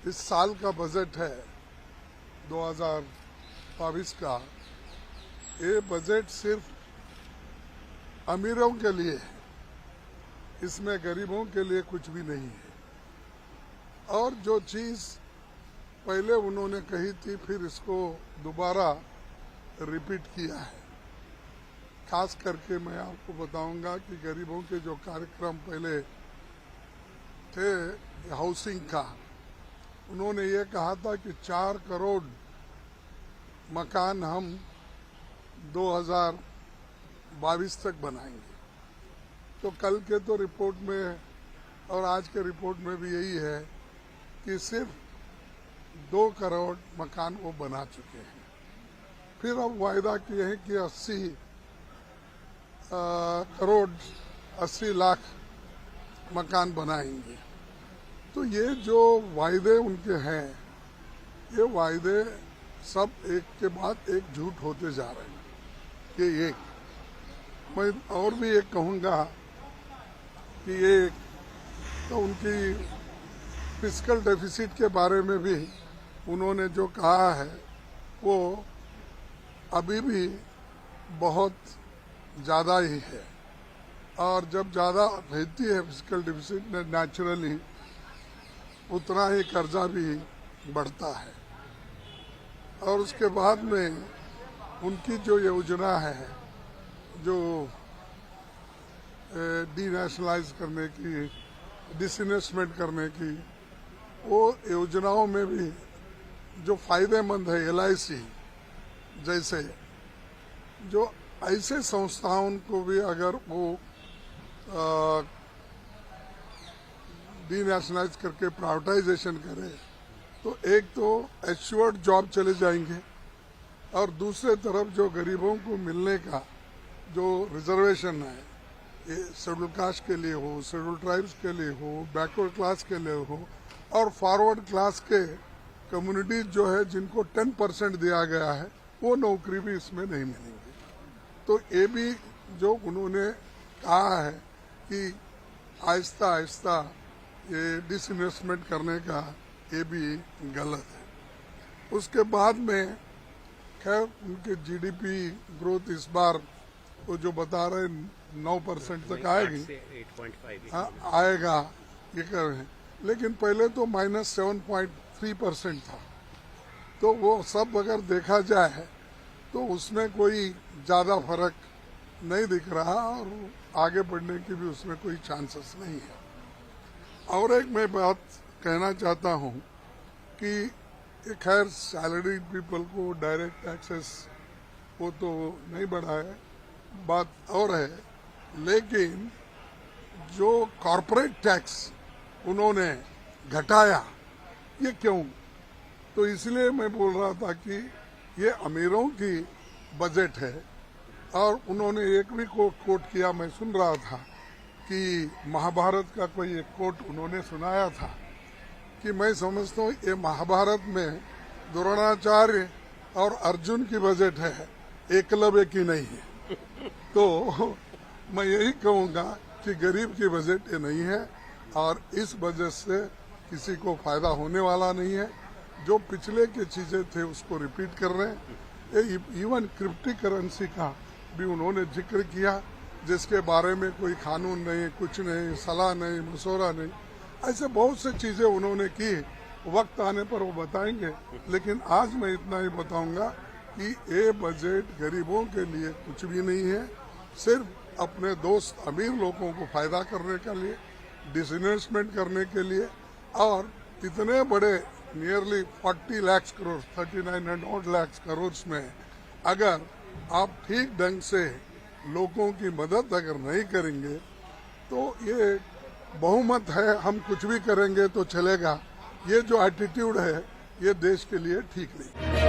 इस साल का बजट है 2022 का। ये बजट सिर्फ अमीरों के लिए है, इसमें गरीबों के लिए कुछ भी नहीं है। और जो चीज़ पहले उन्होंने कही थी फिर इसको दोबारा रिपीट किया है। खास करके मैं आपको बताऊंगा कि गरीबों के जो कार्यक्रम पहले थे हाउसिंग का, उन्होंने ये कहा था कि 4 करोड़ मकान हम 2022 तक बनाएंगे। तो कल के तो रिपोर्ट में और आज के रिपोर्ट में भी यही है कि सिर्फ 2 करोड़ मकान वो बना चुके हैं। फिर अब वायदा किए हैं कि 80 लाख मकान बनाएंगे। तो ये जो वायदे उनके हैं, ये वायदे सब एक के बाद एक झूठ होते जा रहे हैं। ये एक मैं और भी एक कहूँगा कि ये तो उनकी फिस्कल डेफिसिट के बारे में भी उन्होंने जो कहा है वो अभी भी बहुत ज़्यादा ही है। और जब ज़्यादा रहती है फिस्कल डेफिसिट में नेचुरली उतना ही कर्जा भी बढ़ता है। और उसके बाद में उनकी जो योजना है जो डीनेशनलाइज करने की, डिसइन्वेस्टमेंट करने की, वो योजनाओं में भी जो फायदेमंद है LIC जैसे, जो ऐसे संस्थाओं को भी अगर वो डीनेशनलाइज करके प्राइवेटाइजेशन करे तो एक तो एश्योर्ड जॉब चले जाएंगे और दूसरे तरफ जो गरीबों को मिलने का जो रिजर्वेशन है, ये शेड्यूल कास्ट के लिए हो, शेड्यूल ट्राइब्स के लिए हो, बैकवर्ड क्लास के लिए हो और फॉरवर्ड क्लास के कम्युनिटीज जो है जिनको 10% दिया गया है, वो नौकरी भी इसमें नहीं मिलेंगी। तो ये भी जो उन्होंने कहा है कि आहिस्ता आहिस्ता ये डिसइन्वेस्टमेंट करने का, ये भी गलत है। उसके बाद में खैर उनके GDP ग्रोथ इस बार वो जो बता रहे 9% तक आएगी, आएगा ये कर रहे हैं, लेकिन पहले तो -7.3% था। तो वो सब अगर देखा जाए तो उसमें कोई ज़्यादा फर्क नहीं दिख रहा और आगे बढ़ने की भी उसमें कोई चांसेस नहीं है। और एक मैं बात कहना चाहता हूँ कि खैर सैलरी पीपल को डायरेक्ट टैक्सेस वो तो नहीं बढ़ाए, बात और है, लेकिन जो कॉरपोरेट टैक्स उन्होंने घटाया, ये क्यों? तो इसलिए मैं बोल रहा था कि ये अमीरों की बजट है। और उन्होंने एक भी कोट किया, मैं सुन रहा था कि महाभारत का कोई एक कोट उन्होंने सुनाया था कि मैं समझता हूँ ये महाभारत में द्रोणाचार्य और अर्जुन की बजट है, एकलव्य की नहीं है। तो मैं यही कहूँगा कि गरीब की बजट ये नहीं है और इस वजह से किसी को फायदा होने वाला नहीं है। जो पिछले के चीज़ें थे उसको रिपीट कर रहे हैं। इवन क्रिप्टो करेंसी का भी उन्होंने जिक्र किया, जिसके बारे में कोई कानून नहीं, कुछ नहीं, सलाह नहीं, मशवरा नहीं। ऐसे बहुत से चीज़ें उन्होंने की, वक्त आने पर वो बताएंगे। लेकिन आज मैं इतना ही बताऊंगा कि ये बजट गरीबों के लिए कुछ भी नहीं है, सिर्फ अपने दोस्त अमीर लोगों को फायदा करने के लिए, डिसइन्वेस्टमेंट करने के लिए। और इतने बड़े नियरली 40 लाख करोड़, 39 लाख करोड़ में अगर आप ठीक ढंग से लोगों की मदद अगर नहीं करेंगे तो ये बहुमत है, हम कुछ भी करेंगे तो चलेगा, ये जो एटीट्यूड है ये देश के लिए ठीक नहीं।